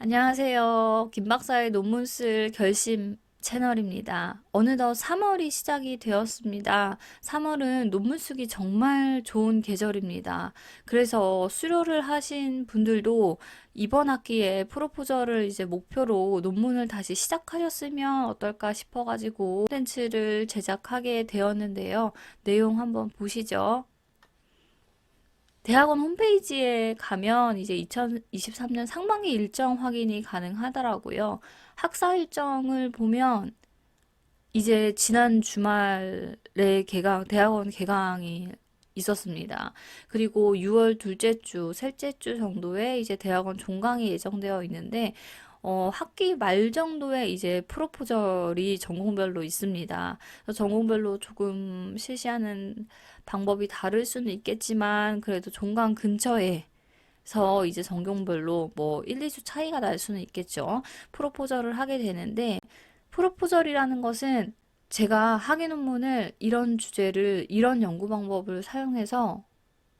안녕하세요. 김 박사의 논문 쓸 결심 채널입니다. 어느덧 3월이 시작이 되었습니다. 3월은 논문 쓰기 정말 좋은 계절입니다. 그래서 수료를 하신 분들도 이번 학기에 프로포저를 이제 목표로 논문을 다시 시작하셨으면 어떨까 싶어가지고 콘텐츠를 제작하게 되었는데요. 내용 한번 보시죠. 대학원 홈페이지에 가면 이제 2023년 상반기 일정 확인이 가능하더라고요. 학사 일정을 보면 이제 지난 주말에 대학원 개강이 있었습니다. 그리고 6월 둘째 주, 셋째 주 정도에 이제 대학원 종강이 예정되어 있는데, 학기 말 정도에 이제 프로포절이 전공별로 있습니다. 그래서 전공별로 조금 실시하는 방법이 다를 수는 있겠지만, 그래도 종강 근처에서 이제 전공별로 뭐 1, 2주 차이가 날 수는 있겠죠. 프로포절을 하게 되는데, 프로포절이라는 것은 제가 학위 논문을 이런 주제를, 이런 연구 방법을 사용해서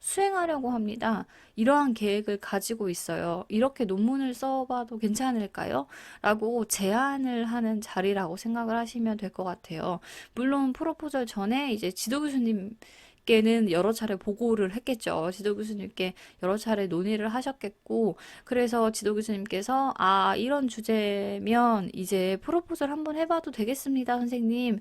수행하려고 합니다. 이러한 계획을 가지고 있어요. 이렇게 논문을 써봐도 괜찮을까요? 라고 제안을 하는 자리라고 생각을 하시면 될 것 같아요. 물론 프로포절 전에 이제 지도 교수님께는 여러 차례 보고를 했겠죠. 지도 교수님께 여러 차례 논의를 하셨겠고, 그래서 지도 교수님께서, 이런 주제면 이제 프로포절 한번 해봐도 되겠습니다, 선생님.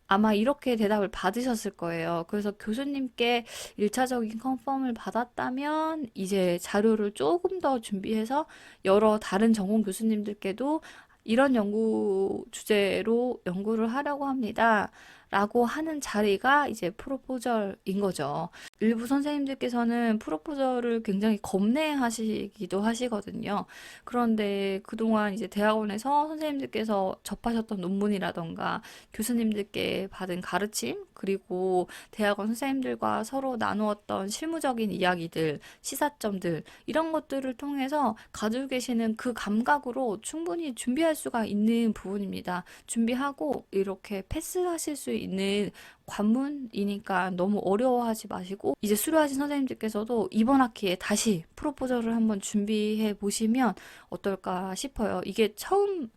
아마 이렇게 대답을 받으셨을 거예요. 그래서 교수님께 1차적인 컨펌을 받았다면 이제 자료를 조금 더 준비해서 여러 다른 전공 교수님들께도 이런 연구 주제로 연구를 하려고 합니다. 라고 하는 자리가 이제 프로포절인 거죠. 일부 선생님들께서는 프로포절을 굉장히 겁내하시기도 하시거든요. 그런데 그동안 이제 대학원에서 선생님들께서 접하셨던 논문이라던가 교수님들께 받은 가르침, 그리고 대학원 선생님들과 서로 나누었던 실무적인 이야기들, 시사점들, 이런 것들을 통해서 가지고 계시는 그 감각으로 충분히 준비할 수가 있는 부분입니다. 준비하고 이렇게 패스하실 수 있는 관문이니까 너무 어려워하지 마시고, 이제 수료하신 선생님들께서도 이번 학기에 다시 프로포저를 한번 준비해 보시면 어떨까 싶어요. 이게 처음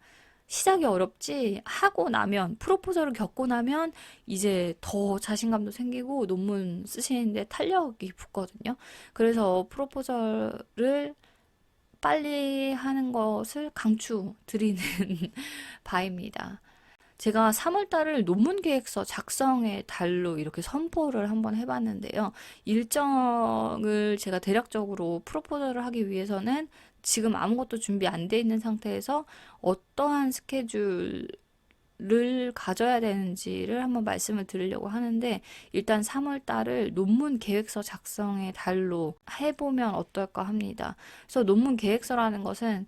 시작이 어렵지, 하고 나면, 프로포저를 겪고 나면 이제 더 자신감도 생기고 논문 쓰시는데 탄력이 붙거든요. 그래서 프로포저를 빨리 하는 것을 강추드리는 바입니다. 제가 3월 달을 논문 계획서 작성의 달로 이렇게 선포를 한번 해봤는데요. 일정을 제가 대략적으로 프로포저를 하기 위해서는 지금 아무것도 준비 안 돼 있는 상태에서 어떠한 스케줄을 가져야 되는지를 한번 말씀을 드리려고 하는데, 일단 3월 달을 논문 계획서 작성의 달로 해보면 어떨까 합니다. 그래서 논문 계획서라는 것은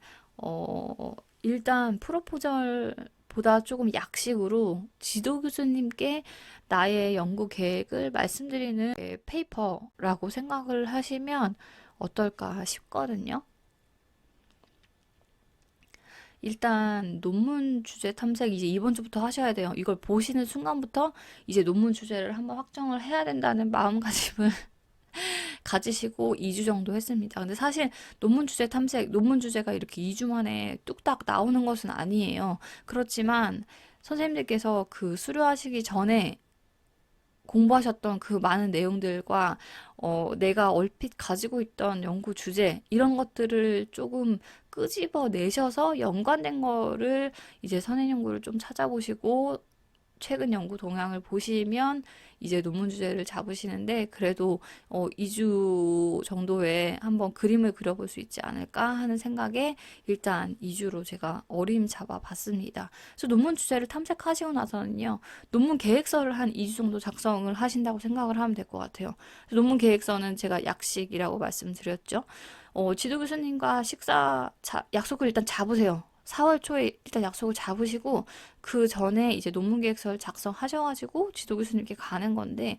일단 프로포절보다 조금 약식으로 지도 교수님께 나의 연구 계획을 말씀드리는 페이퍼라고 생각을 하시면 어떨까 싶거든요. 일단 논문 주제 탐색 이제 이번 주부터 하셔야 돼요. 이걸 보시는 순간부터 이제 논문 주제를 한번 확정을 해야 된다는 마음가짐을 가지시고 2주 정도 했습니다. 근데 사실 논문 주제 탐색, 논문 주제가 이렇게 2주 만에 뚝딱 나오는 것은 아니에요. 그렇지만 선생님들께서 그 수료하시기 전에 공부하셨던 그 많은 내용들과 내가 얼핏 가지고 있던 연구 주제 이런 것들을 조금 끄집어 내셔서 연관된 거를 이제 선행 연구를 좀 찾아보시고 최근 연구 동향을 보시면 이제 논문 주제를 잡으시는데, 그래도 2주 정도에 한번 그림을 그려볼 수 있지 않을까 하는 생각에 일단 2주로 제가 어림잡아 봤습니다. 그래서 논문 주제를 탐색하시고 나서는요, 논문 계획서를 한 2주 정도 작성을 하신다고 생각을 하면 될 것 같아요. 논문 계획서는 제가 약식이라고 말씀드렸죠. 지도 교수님과 약속을 일단 잡으세요. 4월 초에 일단 약속을 잡으시고 그 전에 이제 논문 계획서를 작성하셔가지고 지도 교수님께 가는 건데,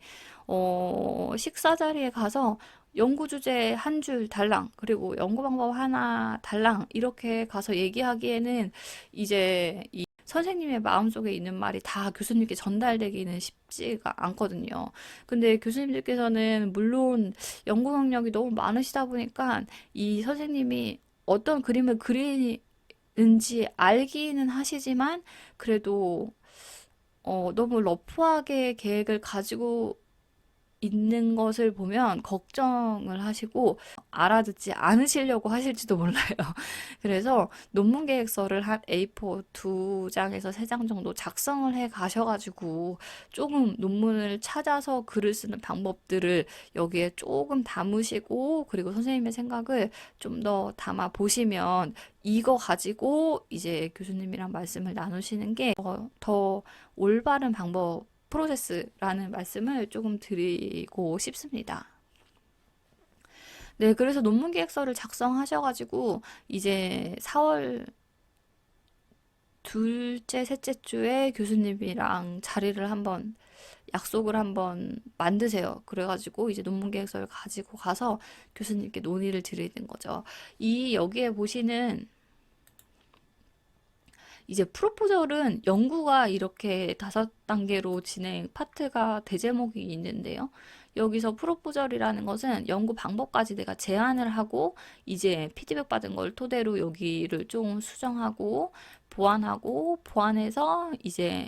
식사 자리에 가서 연구 주제 한 줄 달랑, 그리고 연구 방법 하나 달랑, 이렇게 가서 얘기하기에는 이제 이 선생님의 마음속에 있는 말이 다 교수님께 전달되기는 쉽지가 않거든요. 근데 교수님들께서는 물론 연구 경력이 너무 많으시다 보니까 이 선생님이 어떤 그림을 그리 은지 알기는 하시지만 그래도 너무 러프하게 계획을 가지고 있는 것을 보면 걱정을 하시고 알아듣지 않으시려고 하실지도 몰라요. 그래서 논문 계획서를 한 A4 두 장에서 세 장 정도 작성을 해 가셔가지고 조금 논문을 찾아서 글을 쓰는 방법들을 여기에 조금 담으시고 그리고 선생님의 생각을 좀 더 담아 보시면 이거 가지고 이제 교수님이랑 말씀을 나누시는 게 더 올바른 방법 프로세스라는 말씀을 조금 드리고 싶습니다. 네, 그래서 논문 계획서를 작성하셔가지고 이제 4월 둘째, 셋째 주에 교수님이랑 자리를 한번 약속을 한번 만드세요. 그래가지고 이제 논문 계획서를 가지고 가서 교수님께 논의를 드리는 거죠. 이 여기에 보시는 이제 프로포절은 연구가 이렇게 5단계로 진행 파트가 대제목이 있는데요. 여기서 프로포절이라는 것은 연구 방법까지 내가 제안을 하고 이제 피드백 받은 걸 토대로 여기를 좀 수정하고 보완해서 이제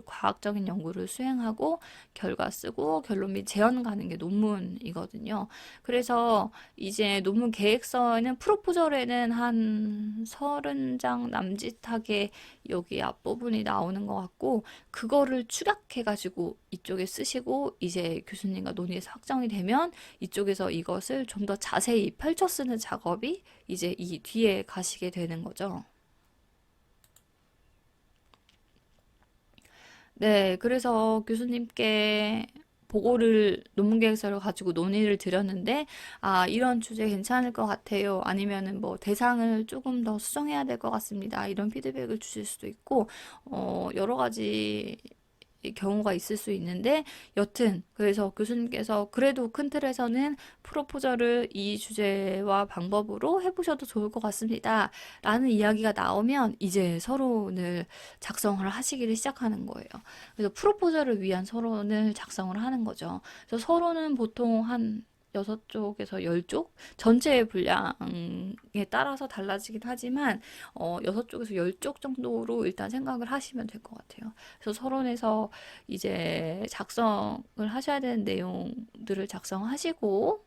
과학적인 연구를 수행하고 결과 쓰고 결론 및 제안 가는 게 논문이거든요. 그래서 이제 논문 계획서에는 프로포절에는 한 30장 남짓하게 여기 앞부분이 나오는 것 같고 그거를 축약해가지고 이쪽에 쓰시고 이제 교수님과 논의해서 확정이 되면 이쪽에서 이것을 좀 더 자세히 펼쳐 쓰는 작업이 이제 이 뒤에 가시게 되는 거죠. 네, 그래서 교수님께 논문 계획서를 가지고 논의를 드렸는데, 아, 이런 주제 괜찮을 것 같아요. 아니면은 뭐 대상을 조금 더 수정해야 될 것 같습니다. 이런 피드백을 주실 수도 있고, 여러 가지 경우가 있을 수 있는데, 여튼, 그래서 교수님께서 그래도 큰 틀에서는 프로포저를 이 주제와 방법으로 해보셔도 좋을 것 같습니다. 라는 이야기가 나오면 이제 서론을 작성을 하시기를 시작하는 거예요. 그래서 프로포저를 위한 서론을 작성을 하는 거죠. 그래서 서론은 보통 한 6쪽에서 10쪽? 전체의 분량에 따라서 달라지긴 하지만, 6쪽에서 10쪽 정도로 일단 생각을 하시면 될 것 같아요. 그래서 서론에서 이제 작성을 하셔야 되는 내용들을 작성하시고,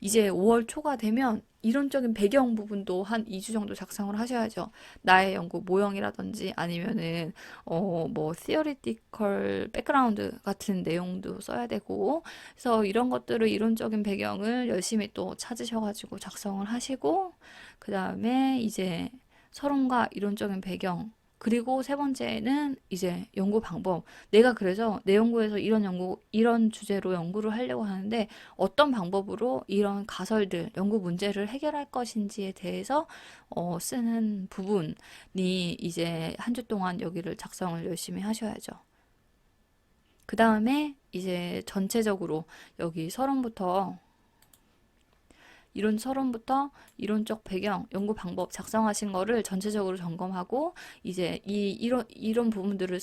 이제 5월 초가 되면 이론적인 배경 부분도 한 2주 정도 작성을 하셔야죠. 나의 연구 모형이라든지 아니면은 뭐 theoretical background 같은 내용도 써야 되고 그래서 이런 것들을 이론적인 배경을 열심히 또 찾으셔가지고 작성을 하시고 그 다음에 이제 서론과 이론적인 배경 그리고 세 번째는 이제 연구 방법. 내가 그래서 내 연구에서 이런 주제로 연구를 하려고 하는데 어떤 방법으로 이런 가설들, 연구 문제를 해결할 것인지에 대해서 쓰는 부분이 이제 한 주 동안 여기를 작성을 열심히 하셔야죠. 그 다음에 이제 전체적으로 여기 서론부터 이론 서론부터 이론적 배경, 연구 방법 작성하신 거를 전체적으로 점검하고 이제 이런 부분들을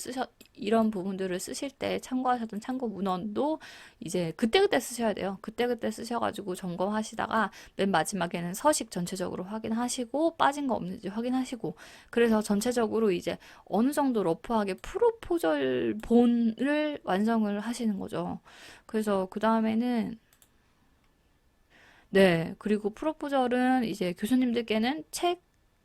쓰실 때 참고하셨던 참고 문헌도 이제 그때그때 쓰셔야 돼요. 그때그때 쓰셔가지고 점검하시다가 맨 마지막에는 서식 전체적으로 확인하시고 빠진 거 없는지 확인하시고 그래서 전체적으로 이제 어느 정도 러프하게 프로포절 본을 완성을 하시는 거죠. 그래서 그 다음에는 네. 그리고 프로포절은 이제 교수님들께는 책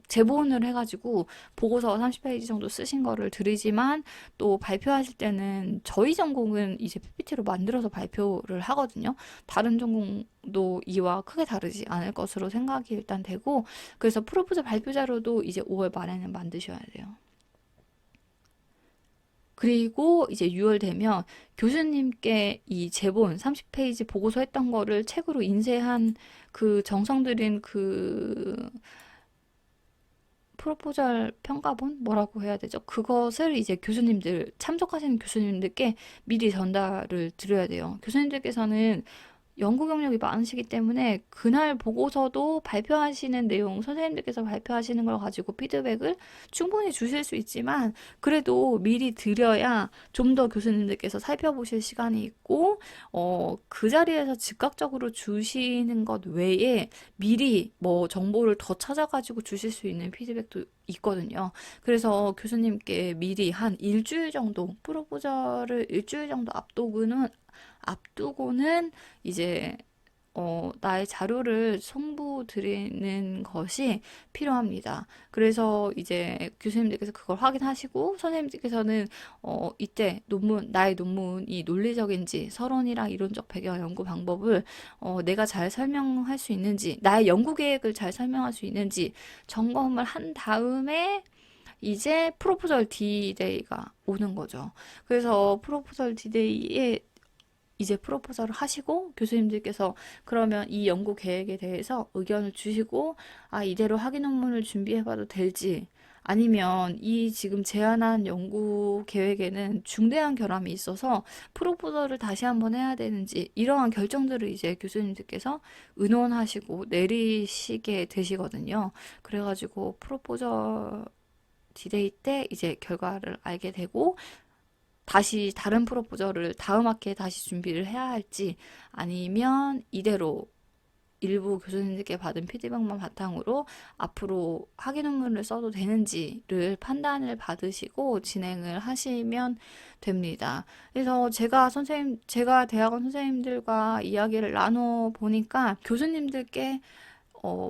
제본을 해가지고 보고서 30페이지 정도 쓰신 거를 드리지만 또 발표하실 때는 저희 전공은 이제 PPT로 만들어서 발표를 하거든요. 다른 전공도 이와 크게 다르지 않을 것으로 생각이 일단 되고 그래서 프로포절 발표 자료도 이제 5월 말에는 만드셔야 돼요. 그리고 이제 6월 되면 교수님께 이 제본 30페이지 보고서 했던 거를 책으로 인쇄한 그 정성 들인 그 프로포절 평가본? 뭐라고 해야 되죠? 그것을 이제 참석하시는 교수님들께 미리 전달을 드려야 돼요. 교수님들께서는 연구 경력이 많으시기 때문에 그날 보고서도 발표하시는 내용, 선생님들께서 발표하시는 걸 가지고 피드백을 충분히 주실 수 있지만 그래도 미리 드려야 좀 더 교수님들께서 살펴보실 시간이 있고 그 자리에서 즉각적으로 주시는 것 외에 미리 뭐 정보를 더 찾아가지고 주실 수 있는 피드백도 있거든요. 그래서 교수님께 미리 한 일주일 정도 프로포저를 일주일 정도 앞두고는 이제 나의 자료를 송부 드리는 것이 필요합니다. 그래서 이제 교수님들께서 그걸 확인하시고 선생님들께서는 이때 나의 논문이 논리적인지 서론이랑 이론적 배경 연구 방법을 내가 잘 설명할 수 있는지, 나의 연구 계획을 잘 설명할 수 있는지 점검을 한 다음에 이제 프로포절 디데이가 오는 거죠. 그래서 프로포절 디데이에 이제 프로포절을 하시고 교수님들께서 그러면 이 연구 계획에 대해서 의견을 주시고 이대로 학위 논문을 준비해봐도 될지 아니면 이 지금 제안한 연구 계획에는 중대한 결함이 있어서 프로포절을 다시 한번 해야 되는지 이러한 결정들을 이제 교수님들께서 의논하시고 내리시게 되시거든요. 그래가지고 프로포절 디데이 때 이제 결과를 알게 되고 다시 다른 프로포저를 다음 학기에 다시 준비를 해야 할지 아니면 이대로 일부 교수님들께 받은 피드백만 바탕으로 앞으로 학위 논문을 써도 되는지를 판단을 받으시고 진행을 하시면 됩니다. 그래서 제가 대학원 선생님들과 이야기를 나눠 보니까 교수님들께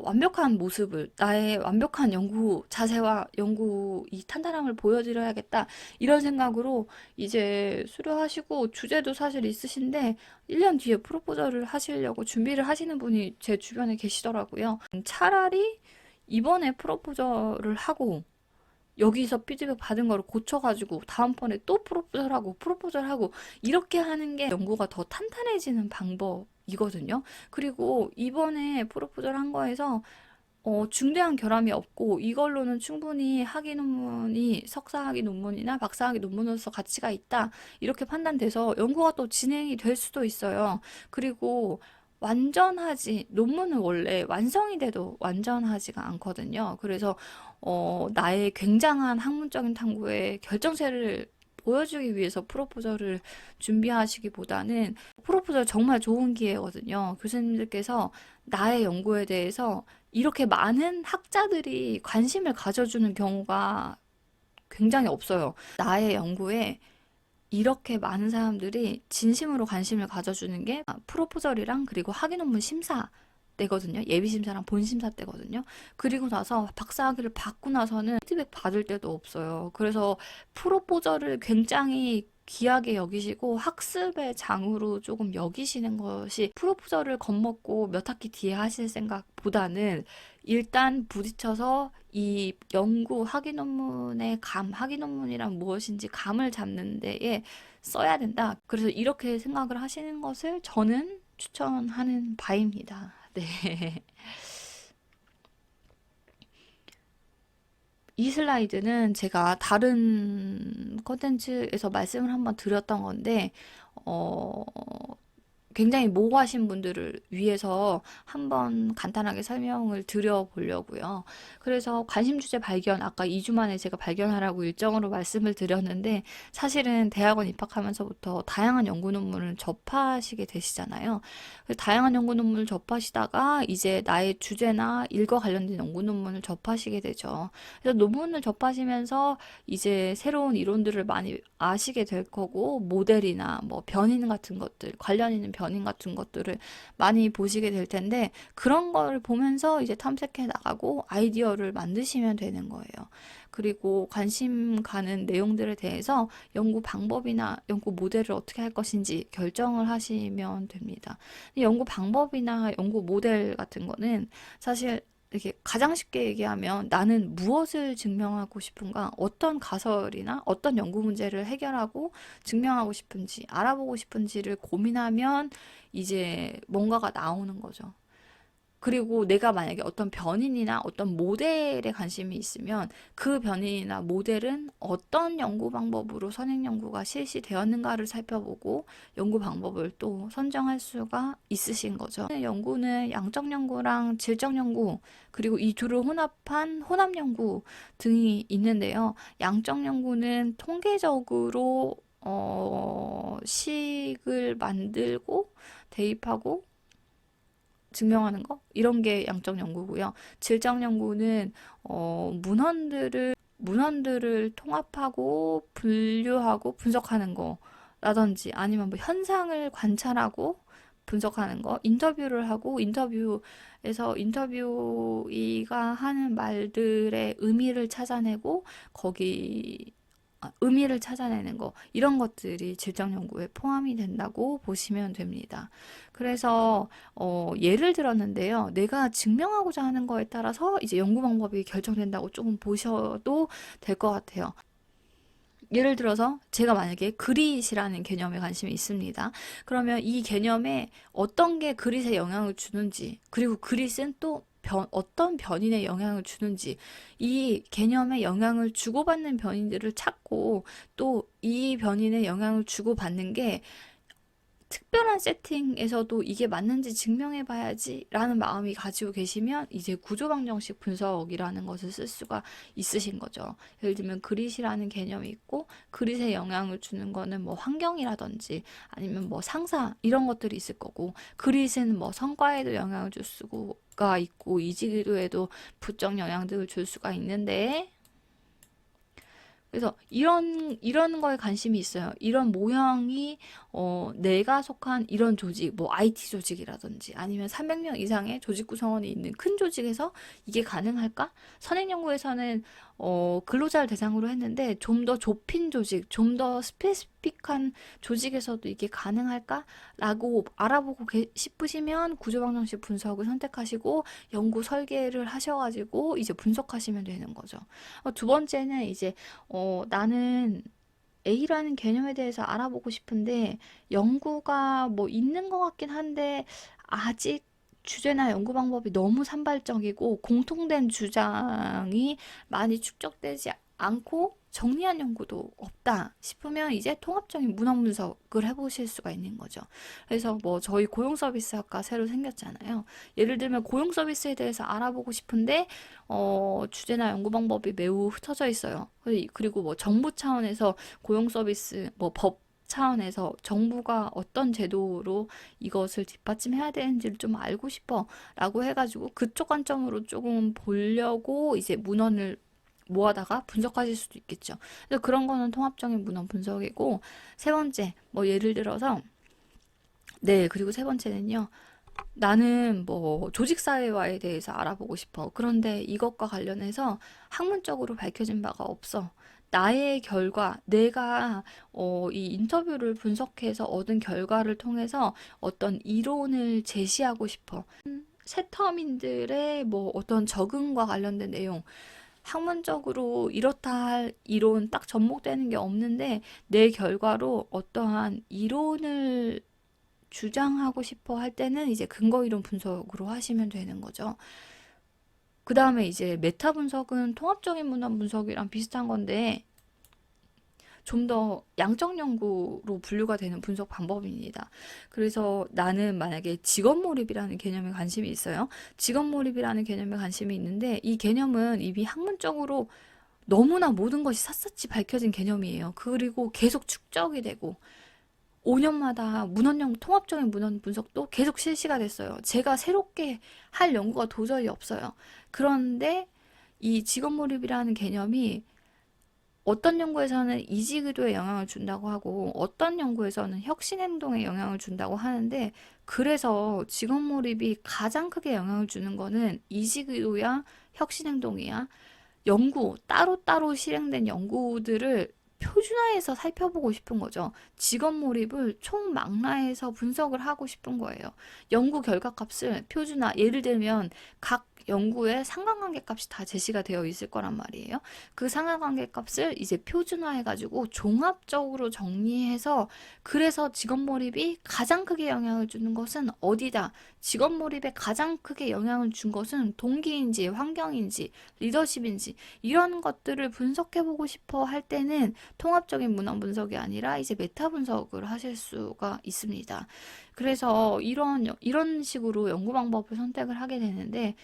완벽한 모습을, 나의 완벽한 연구 자세와 연구 이 탄탄함을 보여드려야겠다. 이런 생각으로 이제 수료하시고 주제도 사실 있으신데 1년 뒤에 프로포저를 하시려고 준비를 하시는 분이 제 주변에 계시더라고요. 차라리 이번에 프로포저를 하고 여기서 피드백 받은 거를 고쳐가지고 다음번에 또 프로포절하고 이렇게 하는 게 연구가 더 탄탄해지는 방법이거든요. 그리고 이번에 프로포절 한 거에서 중대한 결함이 없고 이걸로는 충분히 학위 논문이 석사학위 논문이나 박사학위 논문으로서 가치가 있다. 이렇게 판단돼서 연구가 또 진행이 될 수도 있어요. 그리고 논문은 원래 완성이 돼도 완전하지가 않거든요. 그래서 나의 굉장한 학문적인 탐구의 결정체를 보여주기 위해서 프로포저를 준비하시기보다는 프로포저 정말 좋은 기회거든요. 교수님들께서 나의 연구에 대해서 이렇게 많은 학자들이 관심을 가져주는 경우가 굉장히 없어요. 나의 연구에 이렇게 많은 사람들이 진심으로 관심을 가져주는 게 프로포절이랑 그리고 학위 논문 심사 때거든요. 예비 심사랑 본 심사 때거든요. 그리고 나서 박사학위를 받고 나서는 피드백 받을 때도 없어요. 그래서 프로포절을 굉장히 귀하게 여기시고 학습의 장으로 조금 여기시는 것이 프로포절을 겁먹고 몇 학기 뒤에 하실 생각보다는 일단 부딪혀서 이 연구 학위 논문의 학위 논문이란 무엇인지 감을 잡는 데에 써야 된다. 그래서 이렇게 생각을 하시는 것을 저는 추천하는 바입니다. 네. 이 슬라이드는 제가 다른 컨텐츠에서 말씀을 한번 드렸던 건데, 어, 굉장히 모호하신 분들을 위해서 한번 간단하게 설명을 드려보려고요. 그래서 관심 주제 발견, 아까 2주 만에 제가 발견하라고 일정으로 말씀을 드렸는데, 사실은 대학원 입학하면서부터 다양한 연구 논문을 접하시게 되시잖아요. 다양한 연구 논문을 접하시다가 이제 나의 주제나 일과 관련된 연구 논문을 접하시게 되죠. 그래서 논문을 접하시면서 이제 새로운 이론들을 많이 아시게 될 거고, 모델이나 뭐 변인 같은 것들, 관련 있는 변인 같은 것들을 많이 보시게 될 텐데, 그런 걸 보면서 이제 탐색해 나가고 아이디어를 만드시면 되는 거예요. 그리고 관심 가는 내용들에 대해서 연구 방법이나 연구 모델을 어떻게 할 것인지 결정을 하시면 됩니다. 연구 방법이나 연구 모델 같은 거는 사실 이렇게 가장 쉽게 얘기하면 나는 무엇을 증명하고 싶은가, 어떤 가설이나 어떤 연구 문제를 해결하고 증명하고 싶은지, 알아보고 싶은지를 고민하면 이제 뭔가가 나오는 거죠. 그리고 내가 만약에 어떤 변인이나 어떤 모델에 관심이 있으면 그 변인이나 모델은 어떤 연구 방법으로 선행 연구가 실시되었는가를 살펴보고 연구 방법을 또 선정할 수가 있으신 거죠. 연구는 양적 연구랑 질적 연구, 그리고 이 둘을 혼합한 혼합 연구 등이 있는데요. 양적 연구는 통계적으로 식을 만들고 대입하고 증명하는 거, 이런 게 양적 연구고요. 질적 연구는 문헌들을 통합하고 분류하고 분석하는 거라든지, 아니면 뭐 현상을 관찰하고 분석하는 거, 인터뷰를 하고 인터뷰에서 인터뷰이가 하는 말들의 의미를 찾아내고 거기 의미를 찾아내는 거, 이런 것들이 질적 연구에 포함이 된다고 보시면 됩니다. 그래서 예를 들었는데요. 내가 증명하고자 하는 거에 따라서 이제 연구 방법이 결정된다고 조금 보셔도 될 것 같아요. 예를 들어서 제가 만약에 그릿이라는 개념에 관심이 있습니다. 그러면 이 개념에 어떤 게 그릿에 영향을 주는지, 그리고 그릿은 또 어떤 변인에 영향을 주는지, 이 개념에 영향을 주고받는 변인들을 찾고 또 이 변인에 영향을 주고받는 게 특별한 세팅에서도 이게 맞는지 증명해 봐야지 라는 마음이 가지고 계시면 이제 구조방정식 분석이라는 것을 쓸 수가 있으신 거죠. 예를 들면 그릿이라는 개념이 있고, 그릿에 영향을 주는 거는 뭐 환경이라든지 아니면 뭐 상사 이런 것들이 있을 거고, 그릿은 뭐 성과에도 영향을 줄 수가 있고 이지도에도 부적 영향들을 줄 수가 있는데, 그래서 이런 거에 관심이 있어요. 이런 모형이 내가 속한 이런 조직, 뭐 IT 조직이라든지 아니면 300명 이상의 조직 구성원이 있는 큰 조직에서 이게 가능할까? 선행연구에서는 근로자를 대상으로 했는데 좀 더 좁힌 조직, 좀 더 스페시픽한 조직에서도 이게 가능할까? 라고 알아보고 싶으시면 구조방정식 분석을 선택하시고 연구 설계를 하셔가지고 이제 분석하시면 되는 거죠. 두 번째는 이제 나는 A라는 개념에 대해서 알아보고 싶은데 연구가 뭐 있는 것 같긴 한데 아직 주제나 연구 방법이 너무 산발적이고 공통된 주장이 많이 축적되지 않고 정리한 연구도 없다 싶으면 이제 통합적인 문헌 분석을 해보실 수가 있는 거죠. 그래서 뭐 저희 고용 서비스학과 새로 생겼잖아요. 예를 들면 고용 서비스에 대해서 알아보고 싶은데 주제나 연구 방법이 매우 흩어져 있어요. 그리고 뭐 정부 차원에서 고용 서비스, 뭐 법 차원에서 정부가 어떤 제도로 이것을 뒷받침해야 되는지를 좀 알고 싶어 라고 해가지고 그쪽 관점으로 조금 보려고 이제 문헌을 모아다가 분석하실 수도 있겠죠. 그래서 그런 거는 통합적인 문헌 분석이고, 세 번째, 뭐 예를 들어서, 네, 그리고 세 번째는요. 나는 뭐 조직사회화에 대해서 알아보고 싶어. 그런데 이것과 관련해서 학문적으로 밝혀진 바가 없어. 나의 결과, 내가 이 인터뷰를 분석해서 얻은 결과를 통해서 어떤 이론을 제시하고 싶어. 새터민들의 뭐 어떤 적응과 관련된 내용, 학문적으로 이렇다 할 이론 딱 접목되는 게 없는데 내 결과로 어떠한 이론을 주장하고 싶어 할 때는 이제 근거 이론 분석으로 하시면 되는 거죠. 그 다음에 이제 메타 분석은 통합적인 문헌 분석이랑 비슷한 건데 좀 더 양적 연구로 분류가 되는 분석 방법입니다. 그래서 나는 만약에 직업 몰입이라는 개념에 관심이 있어요. 직업 몰입이라는 개념에 관심이 있는데 이 개념은 이미 학문적으로 너무나 모든 것이 샅샅이 밝혀진 개념이에요. 그리고 계속 축적이 되고 5년마다 통합적인 문헌 분석도 계속 실시가 됐어요. 제가 새롭게 할 연구가 도저히 없어요. 그런데 이 직업 몰입이라는 개념이 어떤 연구에서는 이직의도에 영향을 준다고 하고 어떤 연구에서는 혁신행동에 영향을 준다고 하는데, 그래서 직업 몰입이 가장 크게 영향을 주는 거는 이직의도야 혁신행동이야. 따로따로 실행된 연구들을 표준화해서 살펴보고 싶은 거죠. 직업 몰입을 총망라해서 분석을 하고 싶은 거예요. 연구 결과값을 표준화, 예를 들면 각 연구에 상관관계 값이 다 제시가 되어 있을 거란 말이에요. 그 상관관계 값을 이제 표준화해가지고 종합적으로 정리해서 그래서 직업 몰입이 가장 크게 영향을 주는 것은 어디다? 직업 몰입에 가장 크게 영향을 준 것은 동기인지 환경인지 리더십인지 이런 것들을 분석해보고 싶어 할 때는 통합적인 문헌 분석이 아니라 이제 메타 분석을 하실 수가 있습니다. 그래서 이런 식으로 연구 방법을 선택을 하게 되는데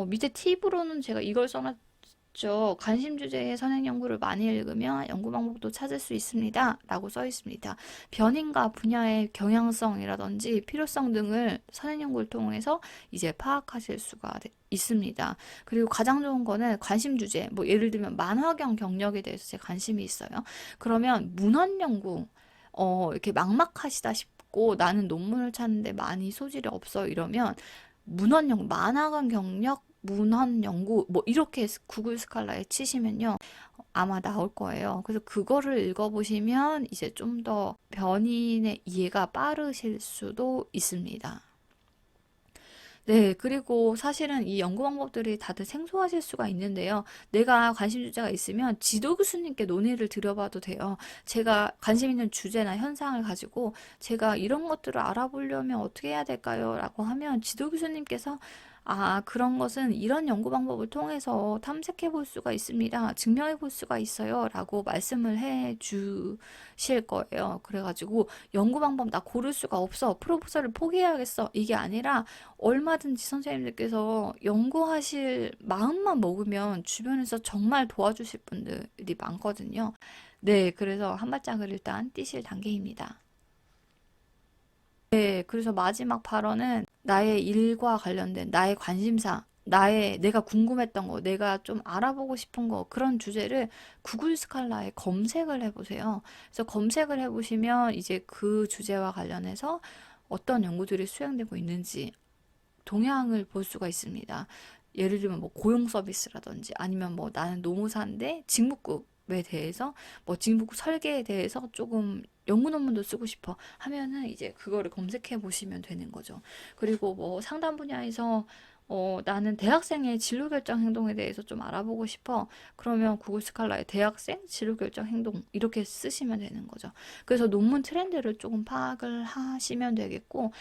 밑에 팁으로는 제가 이걸 써놨죠. 관심 주제의 선행 연구를 많이 읽으면 연구 방법도 찾을 수 있습니다. 라고 써 있습니다. 변인과 분야의 경향성이라든지 필요성 등을 선행 연구를 통해서 이제 파악하실 수가 있습니다. 그리고 가장 좋은 거는 관심 주제, 뭐 예를 들면 만화경 경력에 대해서 제 관심이 있어요. 그러면 문헌 연구, 이렇게 막막하시다 싶고 나는 논문을 찾는데 많이 소질이 없어 이러면 문헌 연구, 만화관 경력, 문헌 연구 뭐 이렇게 구글 스칼라에 치시면요. 아마 나올 거예요. 그래서 그거를 읽어보시면 이제 좀 더 변인의 이해가 빠르실 수도 있습니다. 네, 그리고 사실은 이 연구 방법들이 다들 생소하실 수가 있는데요. 내가 관심 주제가 있으면 지도 교수님께 논의를 드려봐도 돼요. 제가 관심 있는 주제나 현상을 가지고 제가 이런 것들을 알아보려면 어떻게 해야 될까요? 라고 하면 지도 교수님께서 그런 것은 이런 연구 방법을 통해서 탐색해 볼 수가 있습니다. 증명해 볼 수가 있어요. 라고 말씀을 해 주실 거예요. 그래가지고 연구 방법 나 고를 수가 없어. 프로포설을 포기해야겠어. 이게 아니라 얼마든지 선생님들께서 연구하실 마음만 먹으면 주변에서 정말 도와주실 분들이 많거든요. 네, 그래서 한 발짝을 일단 뛰실 단계입니다. 네, 그래서 마지막 발언은 나의 일과 관련된 나의 관심사, 내가 궁금했던 거, 내가 좀 알아보고 싶은 거, 그런 주제를 구글 스칼라에 검색을 해보세요. 그래서 검색을 해보시면 이제 그 주제와 관련해서 어떤 연구들이 수행되고 있는지, 동향을 볼 수가 있습니다. 예를 들면 뭐 고용 서비스라든지 아니면 뭐 나는 노무사인데 직무급에 대해서 뭐 직무급 설계에 대해서 조금 연구 논문도 쓰고 싶어 하면은 이제 그거를 검색해 보시면 되는 거죠. 그리고 뭐 상담 분야에서 나는 대학생의 진로 결정 행동에 대해서 좀 알아보고 싶어. 그러면 구글 스칼라에 대학생 진로 결정 행동 이렇게 쓰시면 되는 거죠. 그래서 논문 트렌드를 조금 파악을 하시면 되겠고,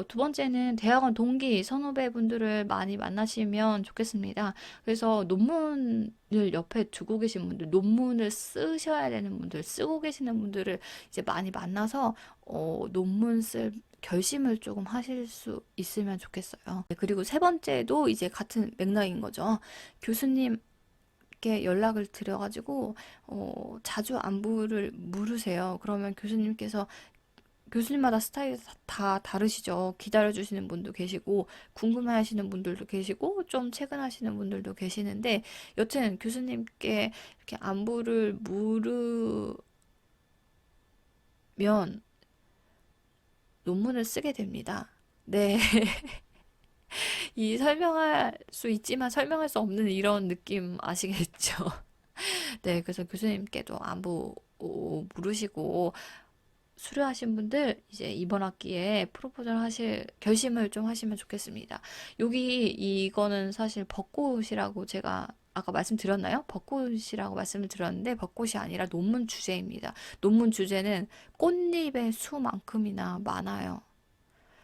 두 번째는 대학원 동기, 선후배분들을 많이 만나시면 좋겠습니다. 그래서 논문을 옆에 두고 계신 분들, 논문을 쓰셔야 되는 분들, 쓰고 계시는 분들을 이제 많이 만나서 논문 쓸 결심을 조금 하실 수 있으면 좋겠어요. 네, 그리고 세 번째도 이제 같은 맥락인 거죠. 교수님께 연락을 드려가지고 자주 안부를 물으세요. 그러면 교수님마다 스타일이 다 다르시죠. 기다려주시는 분도 계시고, 궁금해하시는 분들도 계시고, 좀 체근하시는 분들도 계시는데, 여튼 교수님께 이렇게 안부를 물으면 논문을 쓰게 됩니다. 네. 이 설명할 수 있지만 설명할 수 없는 이런 느낌 아시겠죠? 네, 그래서 교수님께도 안부 물으시고, 수료하신 분들 이제 이번 학기에 프로포절 하실 결심을 좀 하시면 좋겠습니다. 이거는 사실 벚꽃이라고 제가 아까 말씀드렸나요? 벚꽃이라고 말씀을 드렸는데 벚꽃이 아니라 논문 주제입니다. 논문 주제는 꽃잎의 수만큼이나 많아요.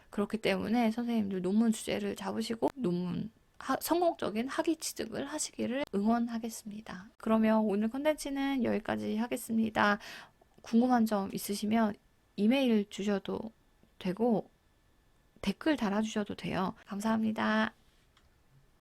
그렇기 때문에 선생님들 논문 주제를 잡으시고 성공적인 학위 취득을 하시기를 응원하겠습니다. 그러면 오늘 컨텐츠는 여기까지 하겠습니다. 궁금한 점 있으시면 이메일 주셔도 되고 댓글 달아주셔도 돼요. 감사합니다.